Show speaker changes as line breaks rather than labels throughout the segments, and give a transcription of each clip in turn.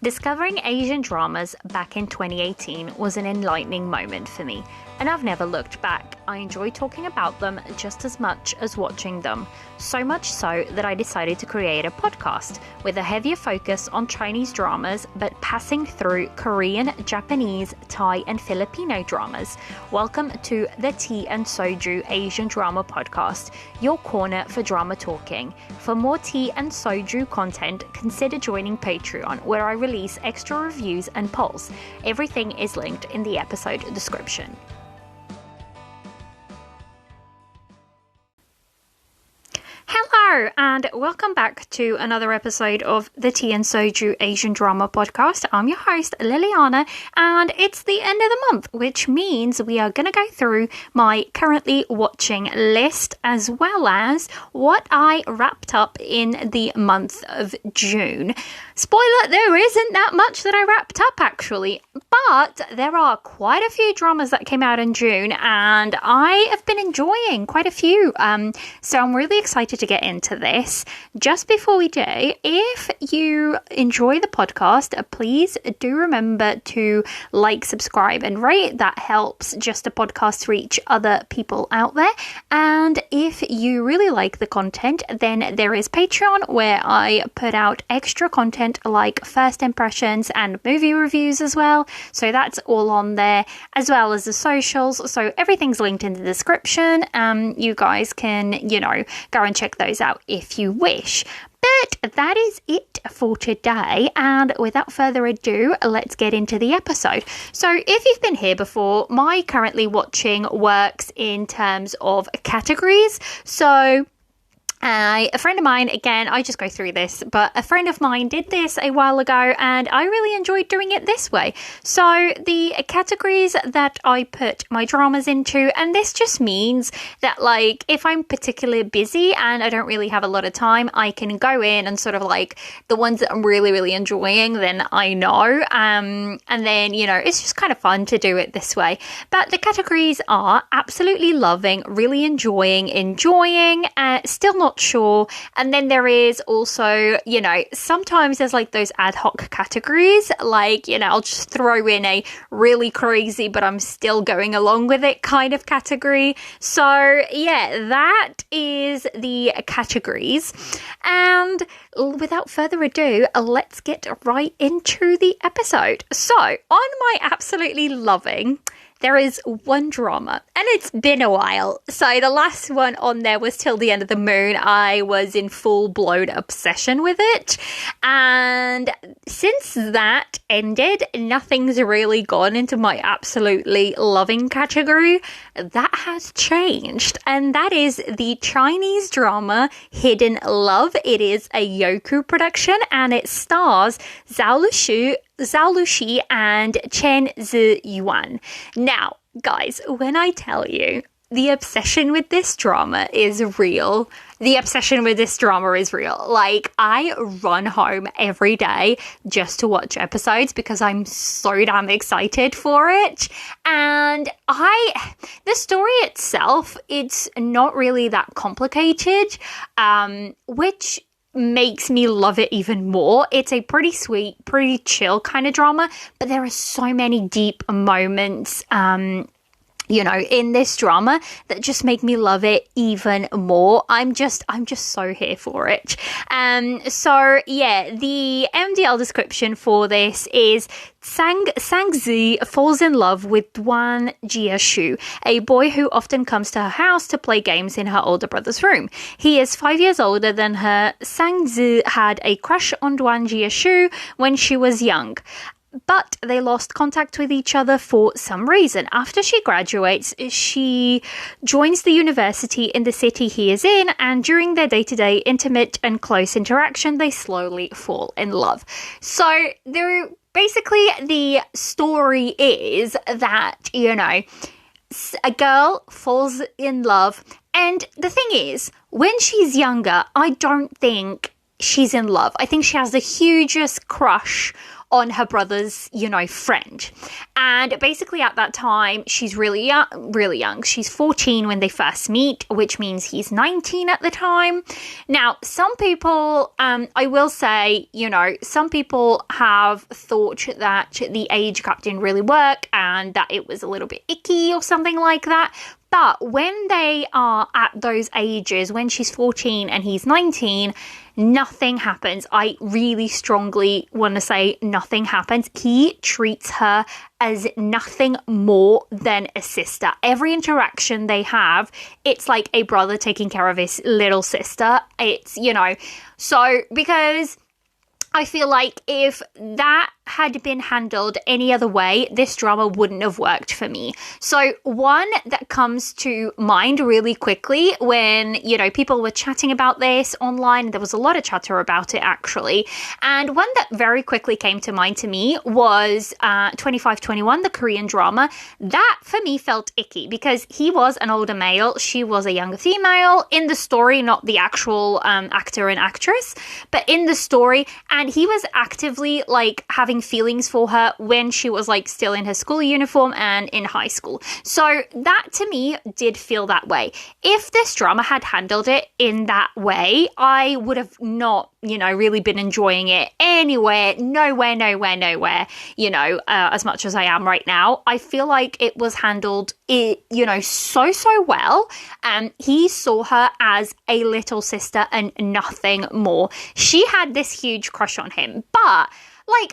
Discovering Asian dramas back in 2018 was an enlightening moment for me, and I've never looked back. I enjoy talking about them just as much as watching them, so much so that I decided to create a podcast with a heavier focus on Chinese dramas but passing through Korean, Japanese, Thai and Filipino dramas. Welcome to the Tea and Soju Asian Drama Podcast, your corner for drama talking. For more tea and soju content, consider joining Patreon, where I release extra reviews and polls. Everything is linked in the episode description. Hello, and welcome back to another episode of the Tea and Soju Asian Drama Podcast. I'm your host, Liliana, and it's the end of the month, which means we are going to go through my currently watching list, as well as what I wrapped up in the month of June. Spoiler, there isn't that much that I wrapped up, actually, but there are quite a few dramas that came out in June, and I have been enjoying quite a few, so I'm really excited to get into this. Just before we do, if you enjoy the podcast, please do remember to like, subscribe and rate. That helps just the podcast reach other people out there. And if you really like the content, then there is Patreon, where I put out extra content like first impressions and movie reviews as well. So that's all on there, as well as the socials. So everything's linked in the description. You guys can, go and check those out if you wish. But that is it for today, and without further ado, let's get into the episode. So if you've been here before, my currently watching works in terms of categories. So a friend of mine, again, I just go through this, but a friend of mine did this a while ago and I really enjoyed doing it this way. So the categories that I put my dramas into, and this just means that, like, if I'm particularly busy and I don't really have a lot of time, I can go in and sort of like the ones that I'm really, really enjoying, then I know. And then, it's just kind of fun to do it this way. But the categories are absolutely loving, really enjoying, still not sure, and then there is also, sometimes there's like those ad hoc categories, like, I'll just throw in a really crazy but I'm still going along with it kind of category. So yeah, that is the categories, and without further ado, let's get right into the episode. So on my absolutely loving, there is one drama, and it's been a while. So the last one on there was Till the End of the Moon. I was in full-blown obsession with it. And since that ended, nothing's really gone into my absolutely loving category. That has changed. And that is the Chinese drama Hidden Love. It is a Youku production, and it stars Zhao Lushi and Chen Ziyuan. Now, guys, when I tell you the obsession with this drama is real, Like, I run home every day just to watch episodes because I'm so damn excited for it. And the story itself, it's not really that complicated, which makes me love it even more. It's a pretty sweet, pretty chill kind of drama, but there are so many deep moments in this drama that just make me love it even more. I'm just so here for it. So yeah, the MDL description for this is Sang-zi falls in love with Duan Jiashu, a boy who often comes to her house to play games in her older brother's room. He is 5 years older than her. Sang-zi had a crush on Duan Jiashu when she was young, but they lost contact with each other for some reason. After she graduates, she joins the university in the city he is in, and during their day-to-day intimate and close interaction, they slowly fall in love. So basically the story is that, a girl falls in love, and the thing is, when she's younger, I don't think she's in love. I think she has the hugest crush on her brother's, friend. And basically at that time, she's really young. She's 14 when they first meet, which means he's 19 at the time. Now, some people, I will say, some people have thought that the age gap didn't really work and that it was a little bit icky or something like that. But when they are at those ages, when she's 14 and he's 19, nothing happens. I really strongly want to say nothing happens. He treats her as nothing more than a sister. Every interaction they have, it's like a brother taking care of his little sister. It's, so because I feel like if that had been handled any other way, this drama wouldn't have worked for me. So one that comes to mind really quickly when, people were chatting about this online, there was a lot of chatter about it actually. And one that very quickly came to mind to me was 2521, the Korean drama. That for me felt icky because he was an older male, she was a younger female in the story, not the actual actor and actress, but in the story. And he was actively having feelings for her when she was still in her school uniform and in high school. So that to me did feel that way. If this drama had handled it in that way, I would have not, really been enjoying it nowhere, as much as I am right now. I feel like it was handled, so well. He saw her as a little sister and nothing more. She had this huge crush on him, but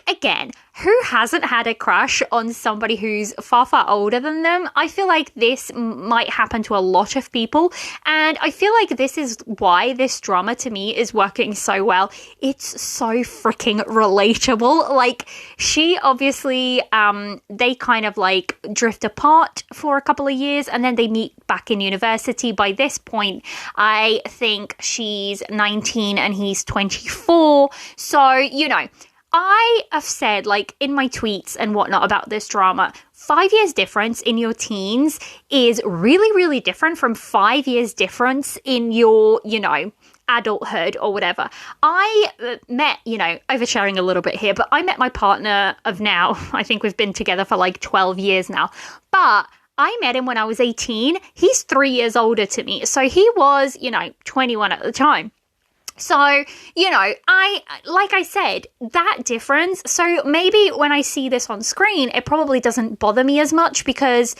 again, who hasn't had a crush on somebody who's far, far older than them? I feel like this might happen to a lot of people. And I feel like this is why this drama to me is working so well. It's so freaking relatable. She obviously, they kind of drift apart for a couple of years and then they meet back in university. By this point, I think she's 19 and he's 24. So, I have said, in my tweets and whatnot about this drama, 5 years difference in your teens is really, really different from 5 years difference in your, adulthood or whatever. I met, oversharing a little bit here, but I met my partner of now, I think we've been together for 12 years now, but I met him when I was 18. He's 3 years older to me. So he was, 21 at the time. So, I said, that difference. So maybe when I see this on screen, it probably doesn't bother me as much because,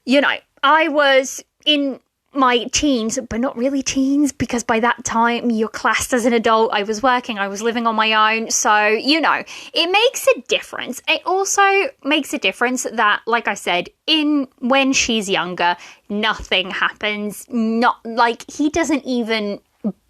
I was in my teens, but not really teens, because by that time you're classed as an adult. I was working, I was living on my own. So, it makes a difference. It also makes a difference that, like I said, when she's younger, nothing happens. Not he doesn't even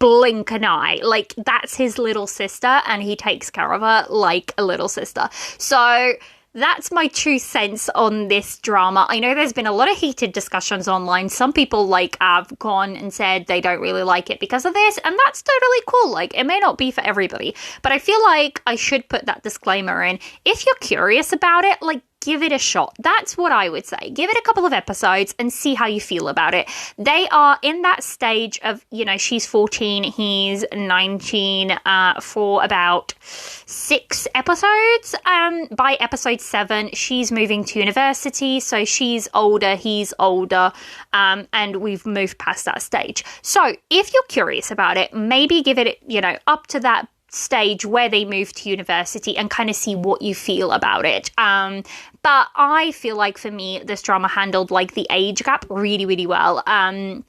blink an eye. That's his little sister and he takes care of her like a little sister. So that's my 2 cents on this drama. I know there's been a lot of heated discussions online. Some people have gone and said they don't really like it because of this, and that's totally cool. It may not be for everybody, but I feel like I should put that disclaimer in. If you're curious about it, give it a shot. That's what I would say. Give it a couple of episodes and see how you feel about it. They are in that stage of, she's 14, he's 19, for about 6 episodes. By episode 7, she's moving to university. So she's older, he's older, and we've moved past that stage. So if you're curious about it, maybe give it, up to that stage where they move to university and kind of see what you feel about it. But I feel like for me, this drama handled the age gap really, really well. And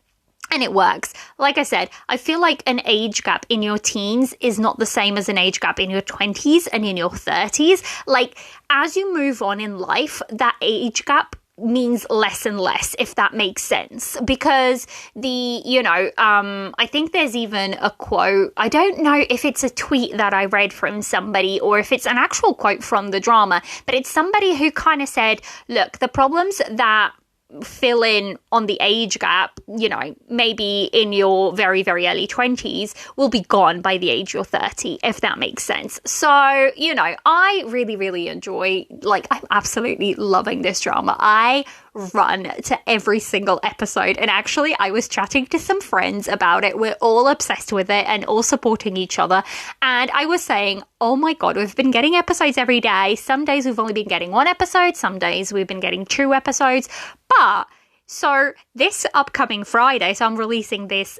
it works. Like I said, I feel like an age gap in your teens is not the same as an age gap in your 20s and in your 30s. As you move on in life, that age gap means less and less, if that makes sense, because I think there's even a quote. I don't know if it's a tweet that I read from somebody or if it's an actual quote from the drama, but it's somebody who kind of said, look, the problems that fill in on the age gap, maybe in your very, very early 20s will be gone by the age you're 30, if that makes sense. So, I really, really enjoy, I'm absolutely loving this drama. I run to every single episode. And actually, I was chatting to some friends about it. We're all obsessed with it and all supporting each other. And I was saying, oh my God, we've been getting episodes every day. Some days we've only been getting one episode. Some days we've been getting 2 episodes. But so this upcoming Friday, so I'm releasing this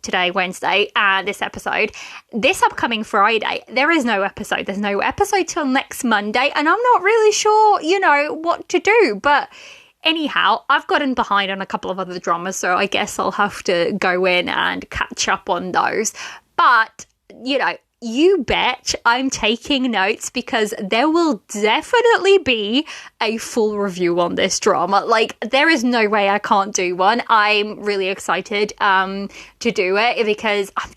today, Wednesday, this episode. This upcoming Friday, there is no episode. There's no episode till next Monday, and I'm not really sure, what to do. But anyhow, I've gotten behind on a couple of other dramas, so I guess I'll have to go in and catch up on those. But, you bet I'm taking notes because there will definitely be a full review on this drama. Like, there is no way I can't do one. I'm really excited to do it because I'm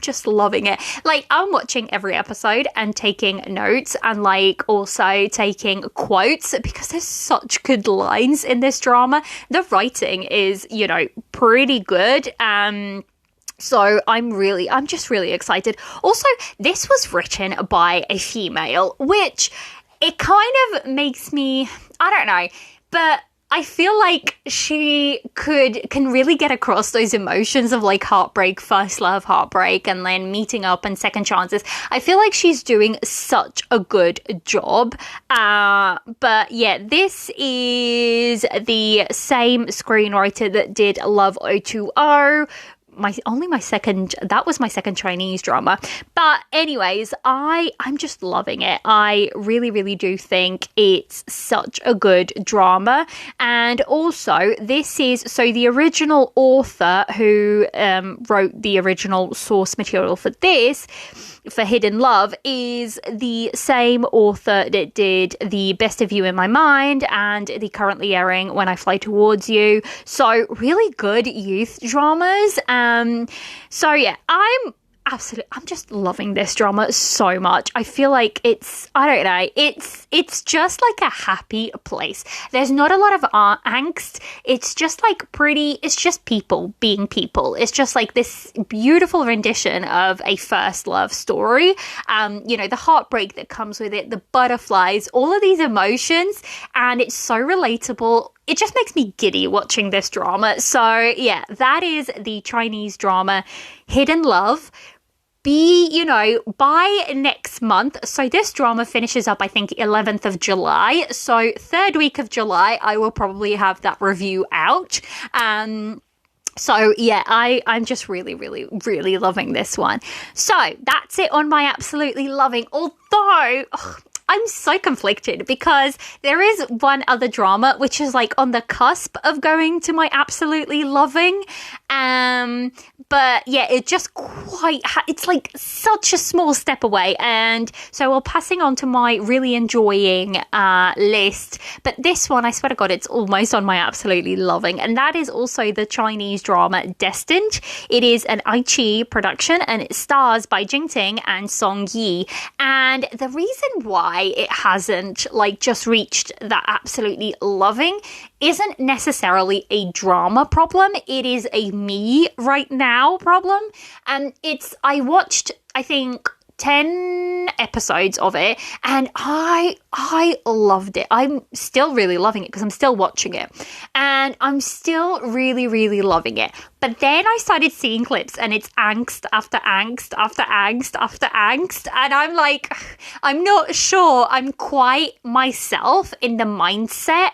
just loving it. Like, I'm watching every episode and taking notes and also taking quotes because there's such good lines in this drama. The writing is, pretty good. So I'm just really excited. Also, this was written by a female, which it kind of makes me, I don't know, but I feel like she can really get across those emotions of heartbreak, first love, heartbreak, and then meeting up and second chances. I feel like she's doing such a good job. But yeah, this is the same screenwriter that did Love 020. That was my second Chinese drama. But anyways, I'm just loving it. I really, really do think it's such a good drama. And also, the original author who wrote the original source material for this, for Hidden Love, is the same author that did The Best of You in My Mind and the currently airing When I Fly Towards You. So really good youth dramas. So yeah, I'm just loving this drama so much. I feel like it's it's just like a happy place. There's not a lot of angst. It's just it's just people being people. It's just like this beautiful rendition of a first love story. The heartbreak that comes with it, the butterflies, all of these emotions, and it's so relatable. It just makes me giddy watching this drama. So yeah, that is the Chinese drama Hidden Love. By next month. So this drama finishes up, I think, 11th of July. So 3rd week of July, I will probably have that review out. So yeah, I'm just really, really, really loving this one. So that's it on my absolutely loving. Although, I'm so conflicted because there is one other drama which is on the cusp of going to my absolutely loving. But yeah, it just it's such a small step away. And so we're passing on to my really enjoying list. But this one, I swear to God, it's almost on my absolutely loving. And that is also the Chinese drama Destined. It is an iQIYI production and it stars Bai Jingting and Song Yi. And the reason why it hasn't just reached that absolutely loving isn't necessarily a drama problem. It is a me right now problem. And I watched, I think, 10 episodes of it and I loved it. I'm still really loving it because I'm still watching it and I'm still really, really loving it. But then I started seeing clips and it's angst after angst after angst after angst. And I'm I'm not sure I'm quite myself in the mindset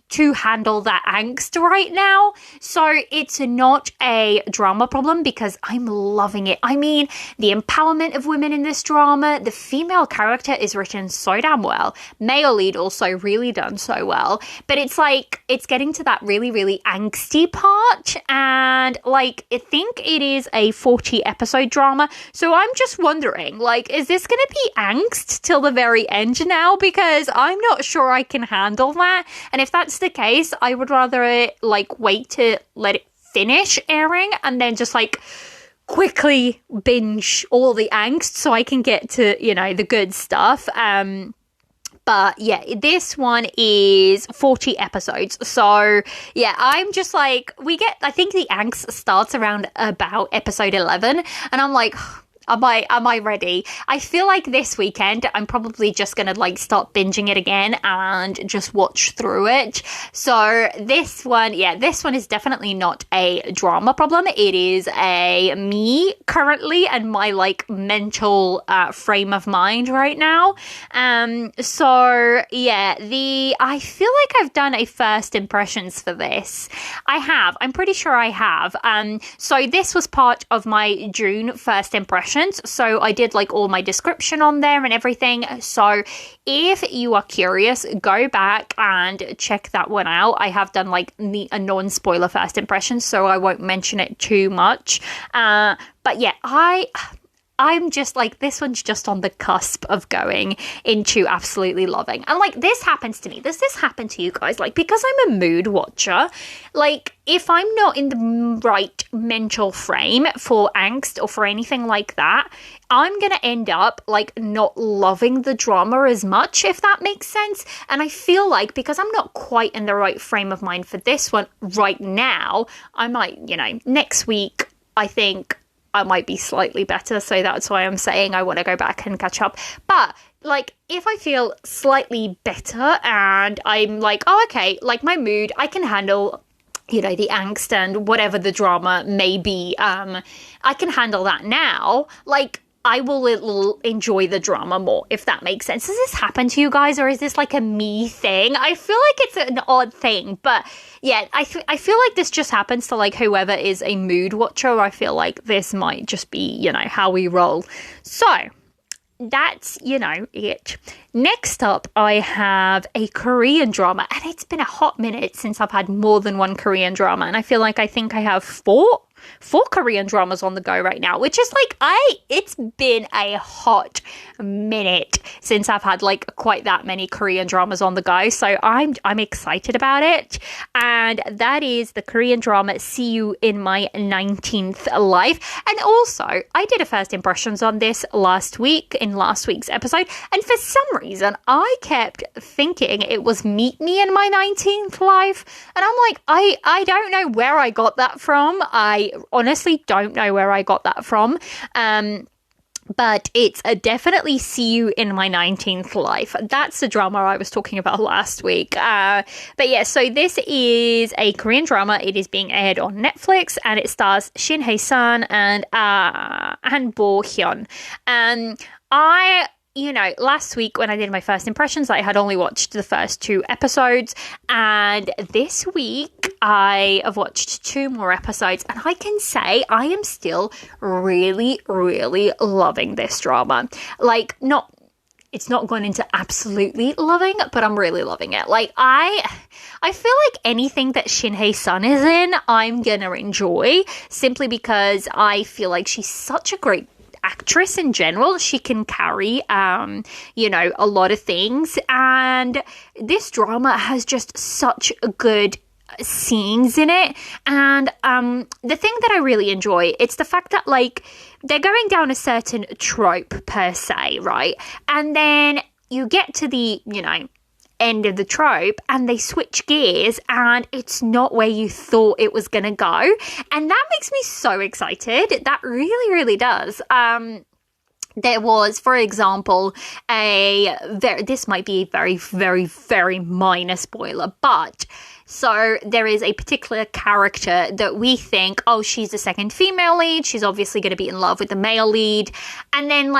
to handle that angst right now. So it's not a drama problem because I'm loving it. I mean, the empowerment of women in this drama, the female character is written so damn well. Male lead also really done so well. But it's getting to that really, really angsty part. And I think it is a 40 episode drama. So I'm just wondering, is this going to be angst till the very end now? Because I'm not sure I can handle that. And if that's the case, I would rather wait to let it finish airing and then just quickly binge all the angst so I can get to the good stuff. But yeah, this one is 40 episodes. So yeah, I'm just I think the angst starts around about episode 11 and I'm Am I ready? I feel like this weekend I'm probably just gonna like start binging it again and just watch through it. So this one is definitely not a drama problem. It is a me currently and my like mental frame of mind right now. So yeah, I feel like I've done a first impressions for this. I'm pretty sure I have. So this was part of my June first impressions. So I did like all my description on there and everything. So if you are curious, go back and check that one out. I have done like a non-spoiler first impressions, so I won't mention it too much. But yeah, I'm just like, this one's just on the cusp of going into absolutely loving. And like, this happens to me. Does this happen to you guys? Like, because I'm a mood watcher, like if I'm not in the right mental frame for angst or for anything like that, I'm going to end up like not loving the drama as much, if that makes sense. And I feel like because I'm not quite in the right frame of mind for this one right now, I might, next week, I think I might be slightly better, so that's why I'm saying I want to go back and catch up. But like, if I feel slightly better and I'm like, oh, okay, like my mood, I can handle, the angst and whatever the drama may be. I can handle that now. Like, I will enjoy the drama more, if that makes sense. Does this happen to you guys, or is this like a me thing? I feel like it's an odd thing, but yeah, I feel like this just happens to like whoever is a mood watcher. I feel like this might just be, how we roll. So that's, it. Next up, I have a Korean drama, and it's been a hot minute since I've had more than one Korean drama, and I feel like I think I have four Korean dramas on the go right now, which is like, it's been a hot minute since I've had like quite that many Korean dramas on the go. So I'm excited about it. And that is the Korean drama See You in My 19th Life. And also, I did a first impressions on this last week in last week's episode. And for some reason, I kept thinking it was Meet Me in My 19th Life. And I'm like, I don't know where I got that from. I honestly don't know where I got that from. But it's definitely See You in My 19th Life. That's the drama I was talking about last week. But yeah, so this is a Korean drama. It is being aired on Netflix, and it stars Shin Hae-sun and Han Bo-hyun. Last week when I did my first impressions, I had only watched the first 2 episodes, and this week I have watched 2 more episodes, and I can say I am still really, really loving this drama. Like, it's not gone into absolutely loving, but I'm really loving it. Like, I feel like anything that Shin Hae-sun is in, I'm gonna enjoy, simply because I feel like she's such a great actress in general. She can carry a lot of things, and this drama has just such good scenes in it. And the thing that I really enjoy, it's the fact that like they're going down a certain trope per se, right? And then you get to the end of the trope and they switch gears and it's not where you thought it was gonna go, and that makes me so excited. That really, really does. There was, for example, this might be a very, very, very minor spoiler, but so there is a particular character that we think, oh, she's the second female lead. She's obviously going to be in love with the male lead. And then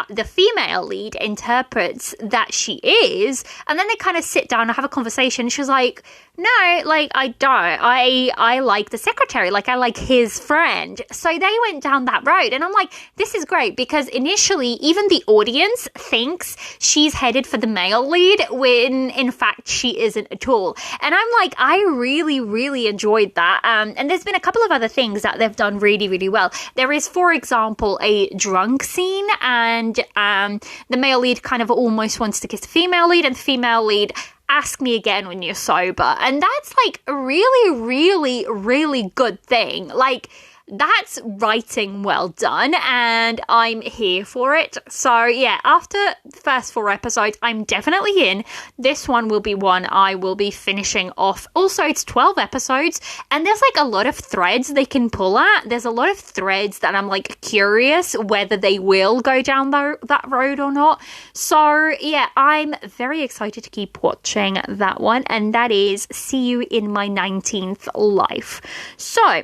the female lead interprets that she is. And then they kind of sit down and have a conversation. She's like, no, like, I don't. I like the secretary. Like, I like his friend. So they went down that road. And I'm like, this is great, because initially, even the audience thinks she's headed for the male lead when, in fact, she isn't at all. And I'm like, I really, really enjoyed that. And there's been a couple of other things that they've done really, really well. There is, for example, a drunk scene, and the male lead kind of almost wants to kiss the female lead, and the female lead, ask me again when you're sober. And that's like a really, really, really good thing. Like, that's writing well done, and I'm here for it. So yeah, after the first 4 episodes, I'm definitely in. This one will be one I will be finishing off. Also, it's 12 episodes, and there's like a lot of threads they can pull at. There's a lot of threads that I'm like curious whether they will go down that road or not. So yeah, I'm very excited to keep watching that one, and that is See You in My 19th Life. So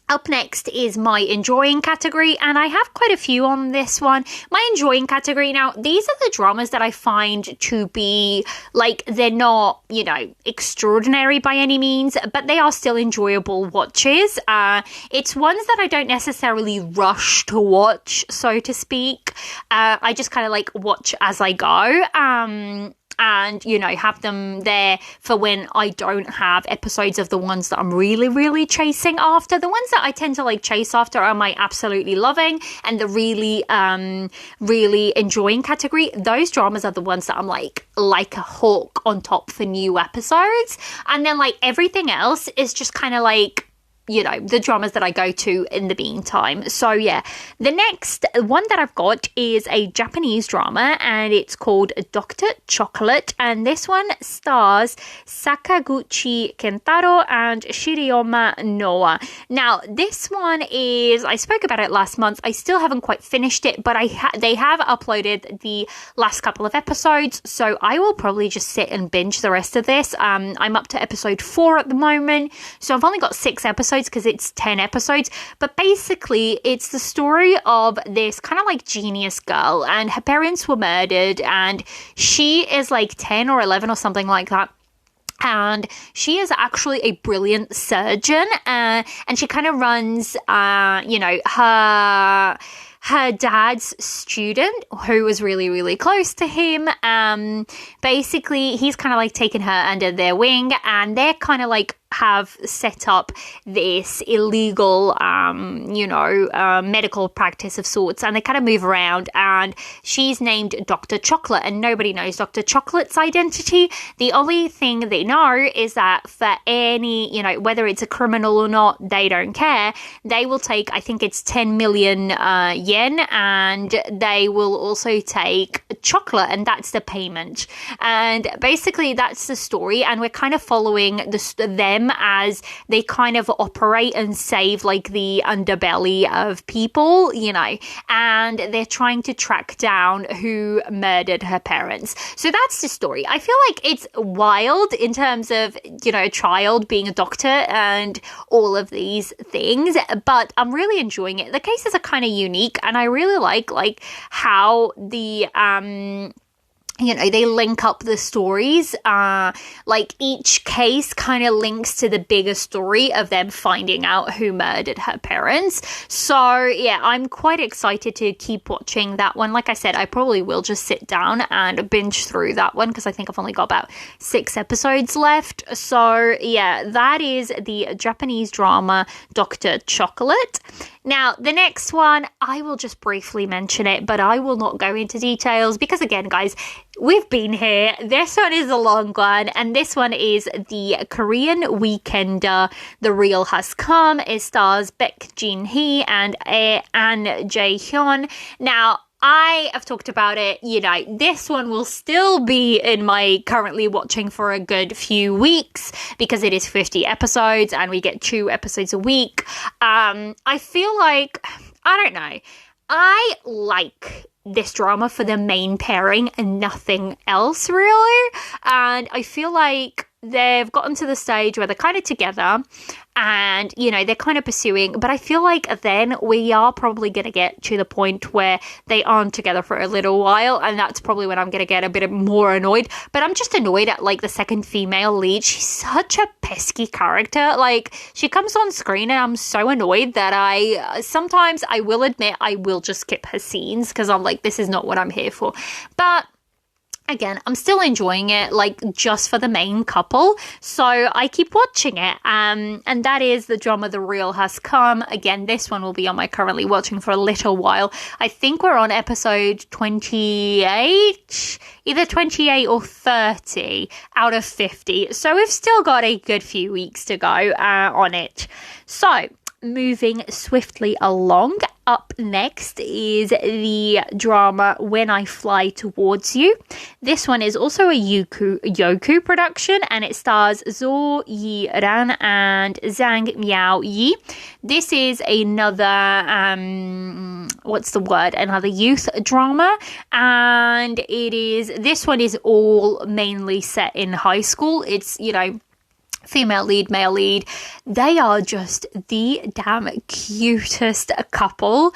up next is my enjoying category, and I have quite a few on this one. My enjoying category, now, these are the dramas that I find to be, like, they're not, you know, extraordinary by any means, but they are still enjoyable watches. It's ones that I don't necessarily rush to watch, so to speak. I just kind of, like, watch as I go. And, you know, have them there for when I don't have episodes of the ones that I'm really, really chasing after. The ones that I tend to, like, chase after are my absolutely loving and the really, really enjoying category. Those dramas are the ones that I'm, like a hawk on top for new episodes. And then, like, everything else is just kind of, like, you know, the dramas that I go to in the meantime. So yeah, the next one that I've got is a Japanese drama, and it's called Dr. Chocolate, and this one stars Sakaguchi Kentaro and Shiriyama Noah. Now, this one is, I spoke about it last month. I still haven't quite finished it, but they have uploaded the last couple of episodes, so I will probably just sit and binge the rest of this. I'm up to episode 4 at the moment, so I've only got 6 episodes because it's 10 episodes, but basically it's the story of this kind of like genius girl, and her parents were murdered, and she is like 10 or 11 or something like that. And she is actually a brilliant surgeon, and she kind of runs, you know, her dad's student, who was really, really close to him. Basically, he's kind of like taken her under their wing, and they're kind of like have set up this illegal, medical practice of sorts, and they kind of move around, and she's named Dr. Chocolate, and nobody knows Dr. Chocolate's identity. The only thing they know is that for any, you know, whether it's a criminal or not, they don't care. They will take, I think it's 10 million yen, and they will also take chocolate, and that's the payment. And basically that's the story, and we're kind of following them as they kind of operate and save like the underbelly of people, you know, and they're trying to track down who murdered her parents. So that's the story. I feel like it's wild in terms of, you know, a child being a doctor and all of these things, but I'm really enjoying it. The cases are kind of unique, and I really like how the you know, they link up the stories. Like each case kind of links to the bigger story of them finding out who murdered her parents. So yeah, I'm quite excited to keep watching that one. Like I said, I probably will just sit down and binge through that one because I think I've only got about 6 episodes left. So yeah, that is the Japanese drama Dr. Chocolate. Now, the next one, I will just briefly mention it, but I will not go into details because, again, guys, we've been here. This one is a long one, and this one is the Korean Weekender, The Real Has Come. It stars Baek Jin-hee and An Jae-hyun. Now, I have talked about it, you know, this one will still be in my currently watching for a good few weeks because it is 50 episodes and we get 2 episodes a week. I feel like, I don't know, I like this drama for the main pairing and nothing else really. And I feel like they've gotten to the stage where they're kind of together and, you know, they're kind of pursuing, but I feel like then we are probably going to get to the point where they aren't together for a little while, and that's probably when I'm going to get a bit more annoyed. But I'm just annoyed at, like, the second female lead. She's such a pesky character. Like, she comes on screen and I'm so annoyed that sometimes I will admit I will just skip her scenes because I'm like, this is not what I'm here for. But again, I'm still enjoying it, like, just for the main couple. So I keep watching it. And that is the drama The Real Has Come. Again, this one will be on my currently watching for a little while. I think we're on episode 28, either 28 or 30 out of 50. So we've still got a good few weeks to go on it. So moving swiftly along. Up next is the drama When I Fly Towards You. This one is also a Youku production, and it stars Zhou Yiran and Zhang Miaoyi. This is another another youth drama, and this one is all mainly set in high school. It's, female lead, male lead. They are just the damn cutest couple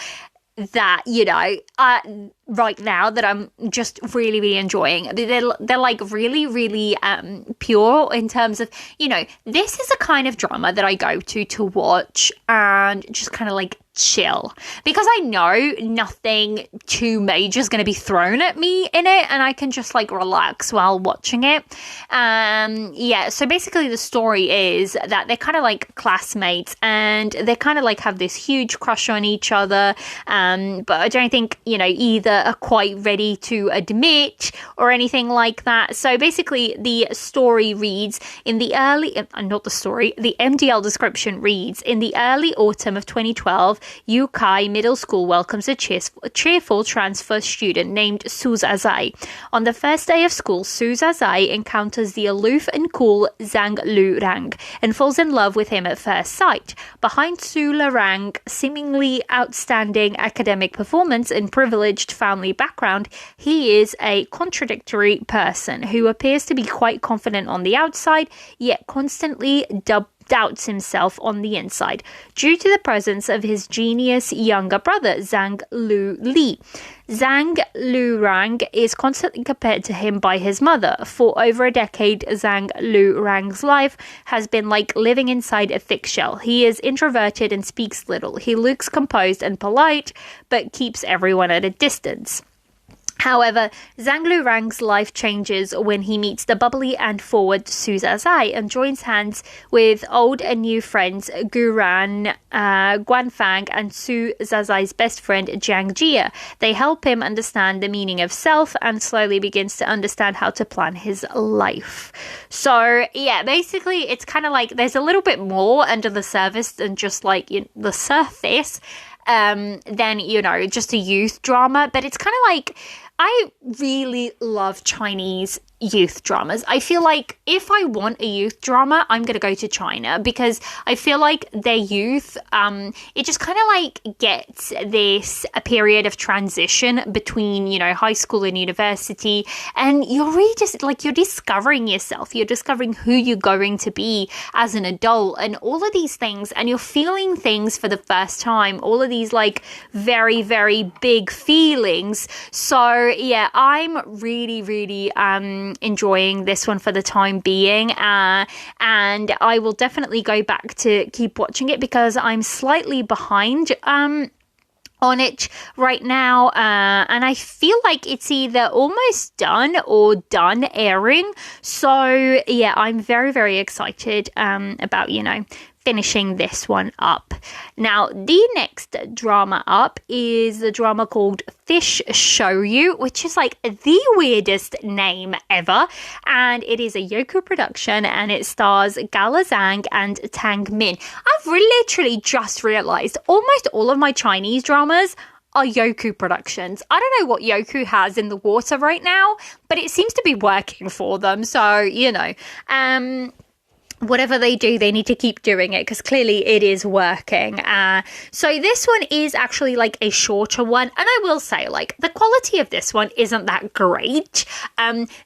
that, right now that I'm just really, really enjoying. They're like really, really pure in terms of, this is a kind of drama that I go to watch and just kind of like chill, because I know nothing too major is going to be thrown at me in it, and I can just like relax while watching it. So basically the story is that they're kind of like classmates, and they kind of like have this huge crush on each other, but I don't think either are quite ready to admit or anything like that. So basically the story reads the MDL description reads, in the early autumn of 2012, Yukai Middle School welcomes a cheerful transfer student named Su Zazai. On the first day of school, Su Zazai encounters the aloof and cool Zhang Lurang and falls in love with him at first sight. Behind Su Lurang's seemingly outstanding academic performance and privileged family background, he is a contradictory person who appears to be quite confident on the outside, yet constantly doubts himself on the inside due to the presence of his genius younger brother, Zhang Li. Zhang Lurang is constantly compared to him by his mother. For over a decade, Zhang Lurang's life has been like living inside a thick shell. He is introverted and speaks little. He looks composed and polite, but keeps everyone at a distance. However, Zhang Lurang's life changes when he meets the bubbly and forward Su Zazai and joins hands with old and new friends Guan Guanfang and Su Zazai's best friend Jiang Jia. They help him understand the meaning of self and slowly begins to understand how to plan his life. So, yeah, basically it's kind of like there's a little bit more under the surface than just like the surface than, just a youth drama. But it's kind of like, I really love Chinese youth dramas. I feel like if I want a youth drama, I'm going to go to China, because I feel like their youth, it just kind of like gets this a period of transition between, high school and university. And you're really just like, you're discovering yourself. You're discovering who you're going to be as an adult and all of these things. And you're feeling things for the first time. All of these like very, very big feelings. So yeah, I'm really, really, enjoying this one for the time being, and I will definitely go back to keep watching it because I'm slightly behind on it right now, and I feel like it's either almost done or done airing. So yeah, I'm very, very excited about finishing this one up. Now, the next drama up is the drama called Fish Shoyu, which is like the weirdest name ever. And it is a Youku production, and it stars Gala Zhang and Tang Min. I've literally just realized almost all of my Chinese dramas are Youku productions. I don't know what Youku has in the water right now, but it seems to be working for them. So, whatever they do, they need to keep doing it because clearly it is working. So this one is actually like a shorter one. And I will say, like, the quality of this one isn't that great.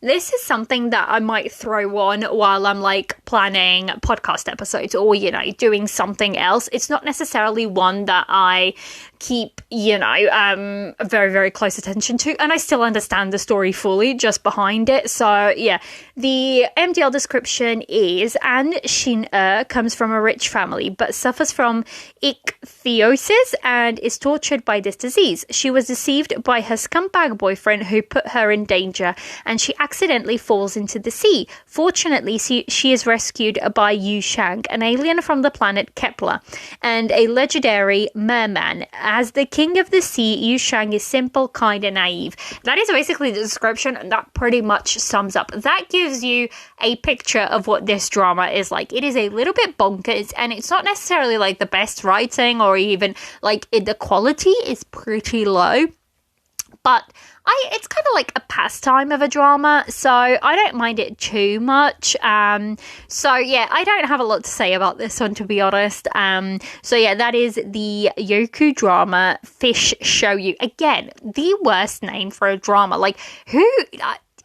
This is something that I might throw on while I'm like planning podcast episodes or, doing something else. It's not necessarily one that I keep, very, very close attention to. And I still understand the story fully just behind it. So yeah, the MDL description is An Xin comes from a rich family but suffers from ichthyosis and is tortured by this disease. She was deceived by her scumbag boyfriend who put her in danger, and she accidentally falls into the sea. Fortunately, she is rescued by Yu Shang, an alien from the planet Kepler, and a legendary merman. as the king of the sea, Yu Shang is simple, kind, and naive. That is basically the description, and that pretty much sums up. That gives you a picture of what this drama is like. It is a little bit bonkers, and it's not necessarily like the best writing, or even like the quality is pretty low. But it's kind of like a pastime of a drama, so I don't mind it too much. So yeah, I don't have a lot to say about this one, to be honest. So yeah, that is the Youku drama Fish Shoyu. Again, the worst name for a drama. Like, who...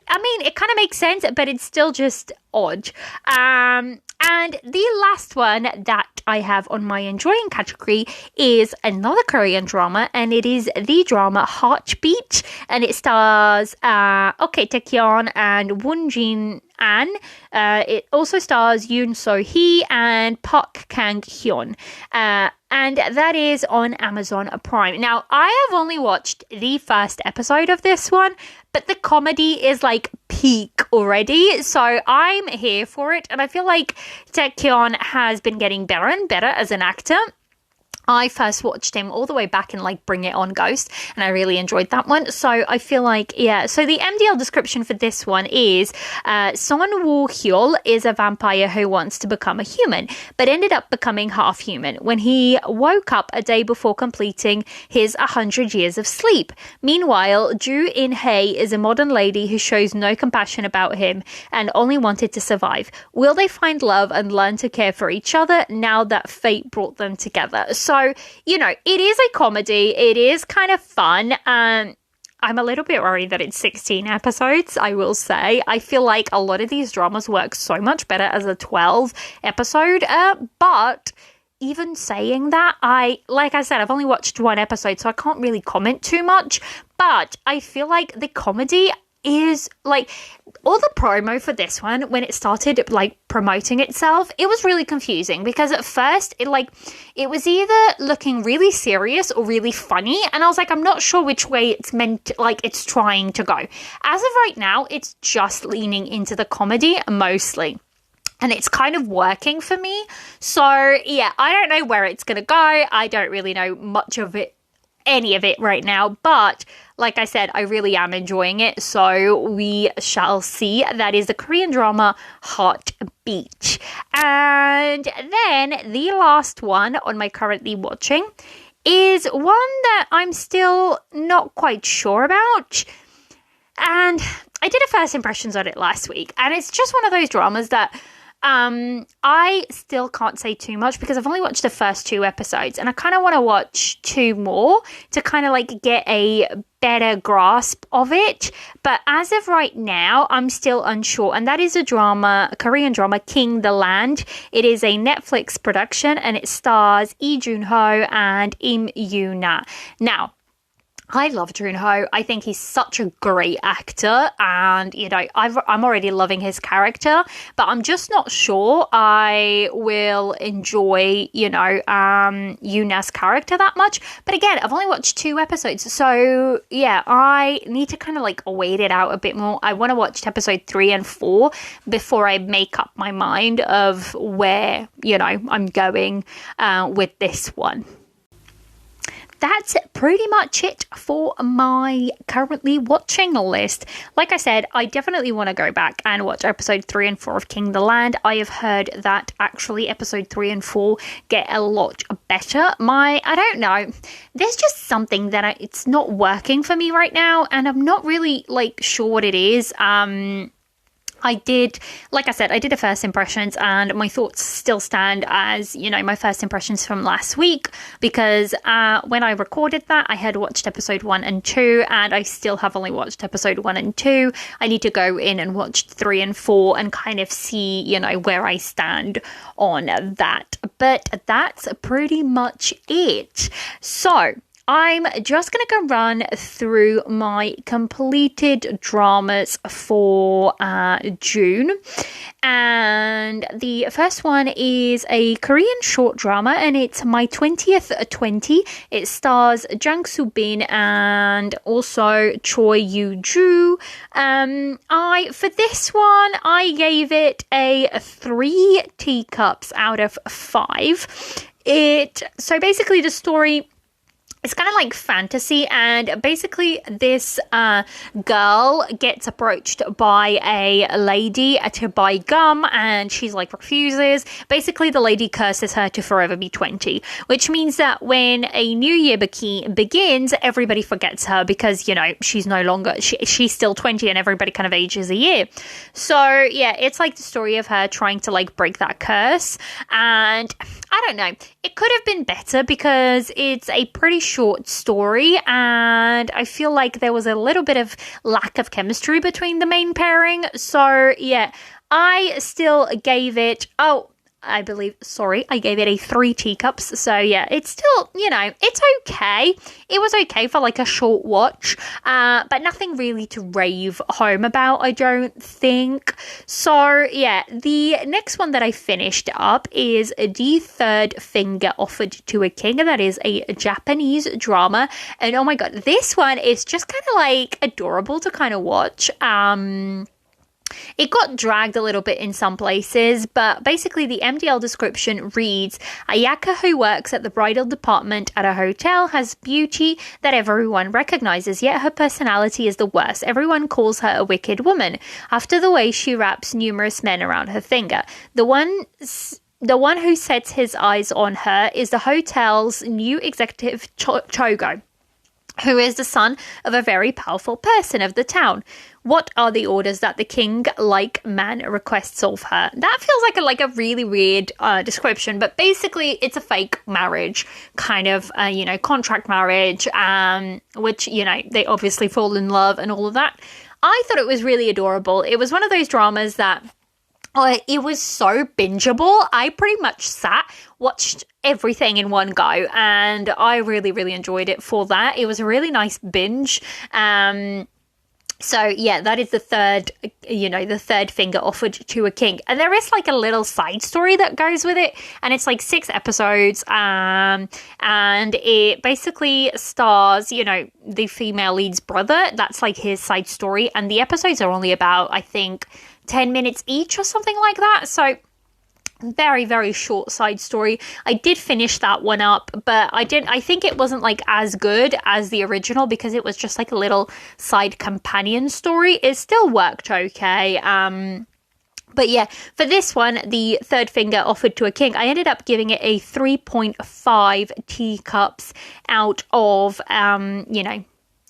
I mean, it kind of makes sense, but it's still just odd. And the last one that I have on my enjoying category is another Korean drama, and it is the drama Heartbeat, and it stars Taekyeon and Woon Jin An. It also stars Yoon So Hee and Park Kang Hyun. And that is on Amazon Prime. Now, I have only watched the first episode of this one, but the comedy is like peak already, so I'm here for it. And I feel like Taekyeon has been getting better and better as an actor. I first watched him all the way back in like Bring It On Ghost, and I really enjoyed that one. So I feel like, yeah. So the MDL description for this one is Son Woo Hyul is a vampire who wants to become a human, but ended up becoming half human when he woke up a day before completing his 100 years of sleep. Meanwhile, Ju In Hae is a modern lady who shows no compassion about him and only wanted to survive. Will they find love and learn to care for each other now that fate brought them together? So, you know, it is a comedy. It is kind of fun. I'm a little bit worried that it's 16 episodes, I will say. I feel like a lot of these dramas work so much better as a 12 episode. But even saying that, like I said, I've only watched one episode, so I can't really comment too much. But I feel like the comedy is like all the promo for this one, when it started like promoting itself, it was really confusing because at first it was either looking really serious or really funny, and I was like, I'm not sure which way it's meant to, like it's trying to go. As of right now, it's just leaning into the comedy mostly, and it's kind of working for me. So yeah, I don't know where it's gonna go. I don't really know much of it, any of it right now, but like I said, I really am enjoying it, so we shall see. That is the Korean drama Heartbeat. And then the last one on my currently watching is one that I'm still not quite sure about, and I did a first impressions on it last week, and it's just one of those dramas that I still can't say too much because I've only watched the first 2 episodes, and I kind of want to watch 2 more to kind of like get a better grasp of it. But as of right now, I'm still unsure, and that is a Korean drama, King the Land. It is a Netflix production, and it stars Lee Jun-ho and Im Yoo-na. Now, I love Jun-ho. I think he's such a great actor, and you know, I'm already loving his character, but I'm just not sure I will enjoy, you know, Yuna's character that much. But again, I've only watched 2 episodes, so yeah, I need to kind of like wait it out a bit more. I want to watch episode 3 and 4 before I make up my mind of where, you know, I'm going with this one. That's pretty much it for my currently watching list. Like I said, I definitely want to go back and watch episode 3 and 4 of King the Land. I have heard that actually episode 3 and 4 get a lot better. I don't know. There's just something that it's not working for me right now, and I'm not really like sure what it is. Like I said, I did a first impressions, and my thoughts still stand as, you know, my first impressions from last week, because when I recorded that, I had watched episode 1 and 2, and I still have only watched episode 1 and 2. I need to go in and watch 3 and 4 and kind of see, you know, where I stand on that. But that's pretty much it. So I'm just going to go run through my completed dramas for June. And the first one is a Korean short drama, and it's My 20th 20. It stars Jang Soo-bin and also Choi Yoo-joo. For this one, I gave it a 3 teacups out of 5. So basically the story it's kind of like fantasy, and basically this girl gets approached by a lady to buy gum, and she's like refuses. Basically, the lady curses her to forever be 20, which means that when a new year begins, everybody forgets her because, you know, she's no longer, she's still 20 and everybody kind of ages a year. So yeah, it's like the story of her trying to like break that curse, and I don't know, it could have been better because it's a pretty short story, and I feel like there was a little bit of lack of chemistry between the main pairing. So yeah, I still gave it, I gave it a 3 teacups. So yeah, it's still, you know, it's okay. It was okay for like a short watch, but nothing really to rave home about, I don't think. So yeah, the next one that I finished up is The Third Finger Offered to a King. That is a Japanese drama. And oh my God, this one is just kind of like adorable to kind of watch. It got dragged a little bit in some places, but basically the MDL description reads, Ayaka, who works at the bridal department at a hotel, has beauty that everyone recognizes, yet her personality is the worst. Everyone calls her a wicked woman, after the way she wraps numerous men around her finger. The one who sets his eyes on her is the hotel's new executive, Chogo, who is the son of a very powerful person of the town. What are the orders that the king-like man requests of her? That feels like a really weird description, but basically it's a fake marriage, kind of, contract marriage, which, you know, they obviously fall in love and all of that. I thought it was really adorable. It was one of those dramas that it was so bingeable. I pretty much watched everything in one go, and I really, really enjoyed it for that. It was a really nice binge. So yeah, that is the third finger offered to a king. And there is like a little side story that goes with it, and it's like 6 episodes, and it basically stars, you know, the female lead's brother. That's like his side story, and the episodes are only about, I think, 10 minutes each or something like that. So very, very short side story. I did finish that one up, but I think it wasn't like as good as the original because it was just like a little side companion story. It still worked okay. But yeah, for this one, The Third Finger Offered to a King, I ended up giving it a 3.5 teacups out of,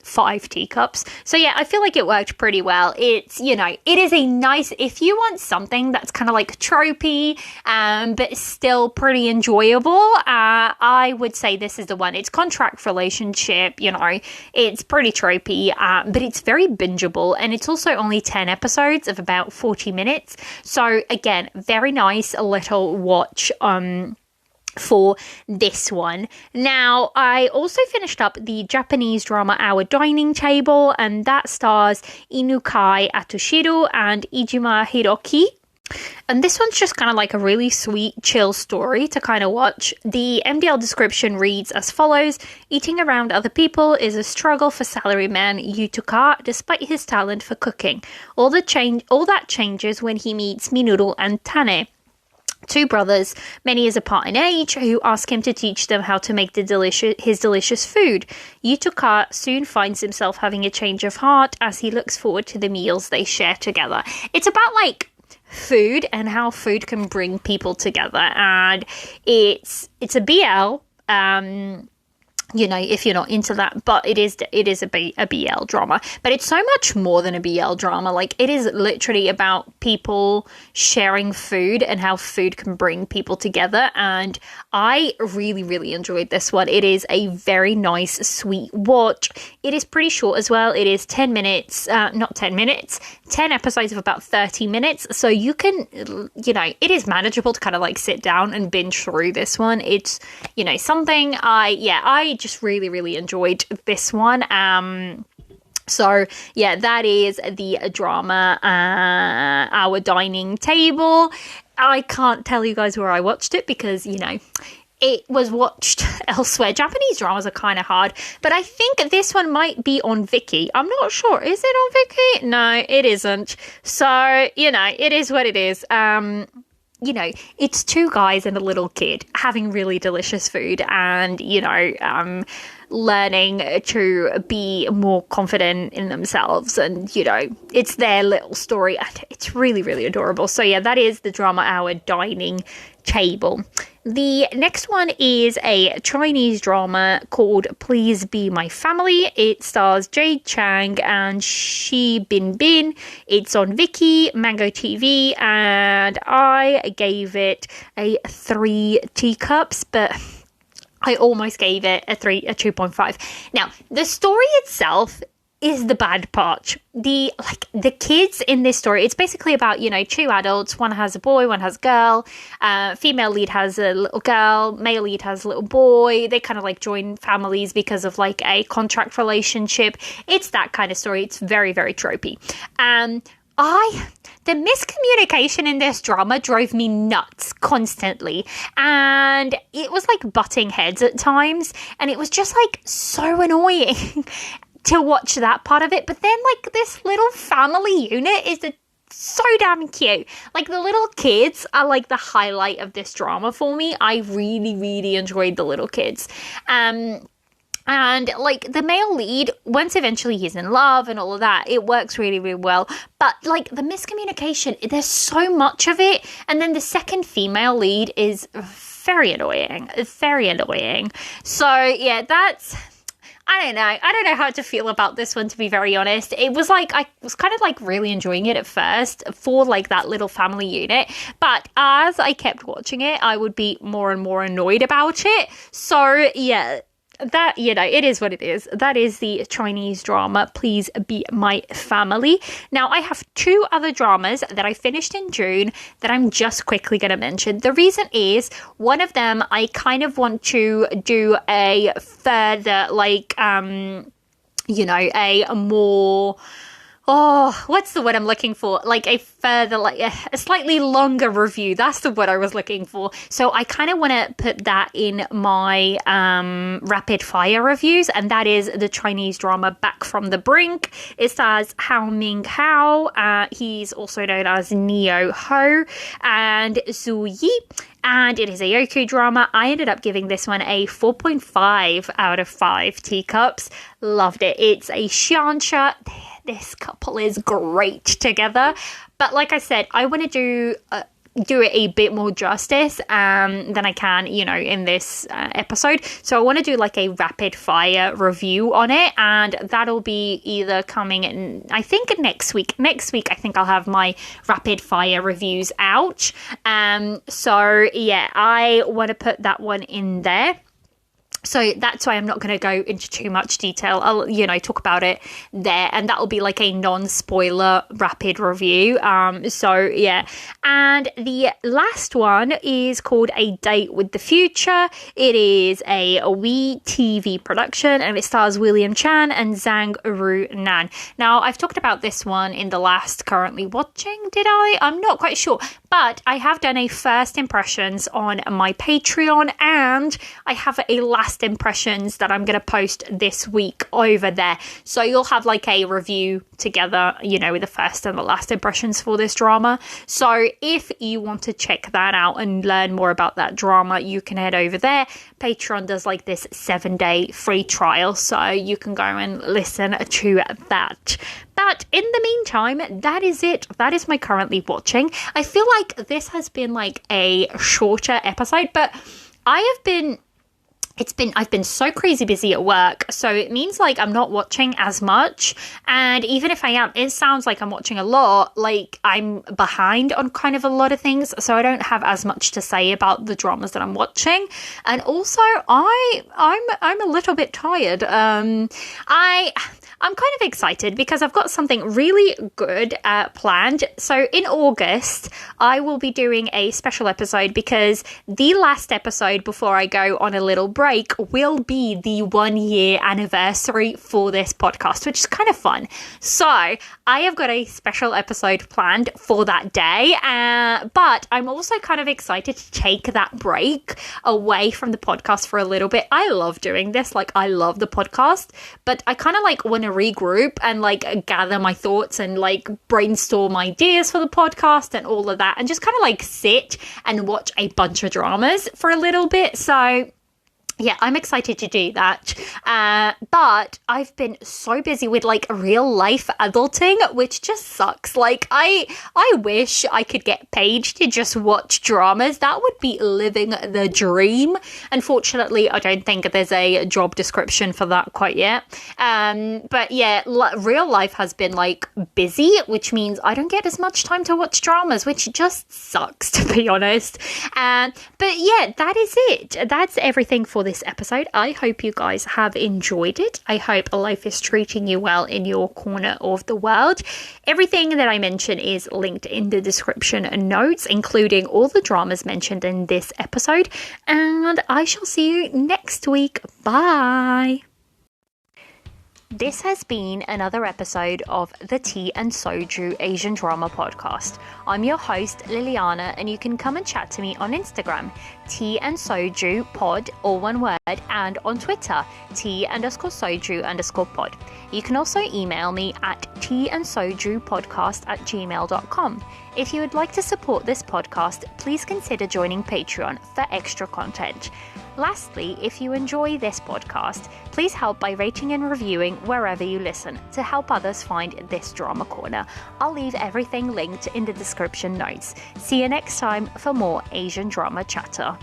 5 teacups. So yeah, I feel like it worked pretty well. It's, you know, it is a nice, if you want something that's kind of like tropey, but still pretty enjoyable, I would say this is the one. It's contract relationship, you know, it's pretty tropey, but it's very bingeable, and it's also only 10 episodes of about 40 minutes. So again, very nice little watch, for this one. Now, I also finished up the Japanese drama Our Dining Table, and that stars Inukai Atoshiro and Ijima Hiroki. And this one's just kind of like a really sweet, chill story to kind of watch. The MDL description reads as follows. Eating around other people is a struggle for salaryman Yutuka, despite his talent for cooking. All that changes when he meets Minoru and Tane, 2 brothers, many years apart in age, who ask him to teach them how to make his delicious food. Yutuka soon finds himself having a change of heart as he looks forward to the meals they share together. It's about like food and how food can bring people together, and it's a BL. You know, if you're not into that, but it is a BL drama, but it's so much more than a BL drama. Like, it is literally about people sharing food and how food can bring people together, and I really, really enjoyed this one. It is a very nice, sweet watch. It is pretty short as well. It is 10 episodes of about 30 minutes, so you can, you know, it is manageable to kind of like sit down and binge through this one. It's, you know, something I just really, really enjoyed this one. So yeah, that is the drama Our Dining Table. I can't tell you guys where I watched it because, you know, it was watched elsewhere. Japanese dramas are kind of hard, but I think this one might be on Viki. I'm not sure. Is it on Viki? No, it isn't. So, you know, it is what it is. You know, it's 2 guys and a little kid having really delicious food, and, you know, learning to be more confident in themselves, and it's their little story, and it's really, really adorable. So yeah, that is the Drama Hour Dining Table. The next one is a Chinese drama called Please Be My Family. It stars Jade Chang and Shi Bin. It's on Viki, Mango TV, and I gave it a 3 teacups, but I almost gave it a 2.5. Now, the story itself is the bad part. The kids in this story, it's basically about, 2 adults. One has a boy, one has a girl. Female lead has a little girl. Male lead has a little boy. They kind of join families because of a contract relationship. It's that kind of story. It's very, very tropey. The miscommunication in this drama drove me nuts constantly, and it was butting heads at times, and it was just so annoying to watch that part of it. But then this little family unit is so damn cute. The little kids are the highlight of this drama for me. I really, really enjoyed the little kids. And the male lead, once eventually he's in love and all of that, it works really, really well. But the miscommunication, there's so much of it. And then the second female lead is very annoying. Very annoying. So yeah, I don't know. I don't know how to feel about this one, to be very honest. It was I was kind of really enjoying it at first for that little family unit. But as I kept watching it, I would be more and more annoyed about it. So yeah, that, it is what it is. That is the Chinese drama Please Be My Family. Now, I have 2 other dramas that I finished in June that I'm just quickly going to mention. The reason is, one of them I kind of want to do a further, a more... what's the word I'm looking for? A further, a slightly longer review. That's the word I was looking for. So I kind of want to put that in my rapid fire reviews, and that is the Chinese drama Back from the Brink. It stars Hao Ming Hao. He's also known as Neo Ho, and Zhu Yi. And it is a Youku drama. I ended up giving this one a 4.5 out of 5 teacups. Loved it. It's a xianxia. This couple is great together. But like I said, I want to do it a bit more justice than I can, in this episode. So I want to do a rapid fire review on it, and that'll be either coming in, I think, next week. Next week, I think I'll have my rapid fire reviews out. So yeah, I want to put that one in there. So that's why I'm not going to go into too much detail. I'll, talk about it there, and that'll be a non-spoiler rapid review. So yeah. And the last one is called A Date with the Future. It is a WE TV production, and it stars William Chan and Zhang Runan. Now, I've talked about this one in the last currently watching, did I? I'm not quite sure. But I have done a first impressions on my Patreon, and I have a last impressions that I'm going to post this week over there. So you'll have a review together, with the first and the last impressions for this drama. So if you want to check that out and learn more about that drama, you can head over there. Patreon does this 7-day free trial, so you can go and listen to that. But in the meantime, that is it. That is my currently watching. I feel this has been a shorter episode, but I've been so crazy busy at work, so it means I'm not watching as much, and even if I am, it sounds like I'm watching a lot, I'm behind on kind of a lot of things, so I don't have as much to say about the dramas that I'm watching. And also I'm a little bit tired. I'm kind of excited because I've got something really good planned. So in August, I will be doing a special episode because the last episode before I go on a little break will be the 1-year anniversary for this podcast, which is kind of fun. So I have got a special episode planned for that day, but I'm also kind of excited to take that break away from the podcast for a little bit. I love doing this. I love the podcast, but I kind of want to regroup and gather my thoughts and brainstorm ideas for the podcast and all of that, and just kind of sit and watch a bunch of dramas for a little bit. So Yeah, I'm excited to do that. But I've been so busy with like real life adulting, which just sucks. Like I wish I could get paid to just watch dramas. That would be living the dream. Unfortunately, I don't think there's a job description for that quite yet. But yeah, real life has been like busy, which means I don't get as much time to watch dramas, which just sucks, to be honest. But yeah, that is it. That's everything for this episode. I hope you guys have enjoyed it. I hope life is treating you well in your corner of the world. Everything that I mention is linked in the description and notes, including all the dramas mentioned in this episode. And I shall see you next week. Bye. This has been another episode of the Tea and Soju Asian Drama Podcast. I'm your host, Liliana, and you can come and chat to me on Instagram, Tea and Soju Pod, all one word, and on Twitter, tea_soju_pod. You can also email me at teaandsojupodcast@gmail.com. If you would like to support this podcast, please consider joining Patreon for extra content. Lastly, if you enjoy this podcast, please help by rating and reviewing wherever you listen to help others find this drama corner. I'll leave everything linked in the description notes. See you next time for more Asian drama chatter.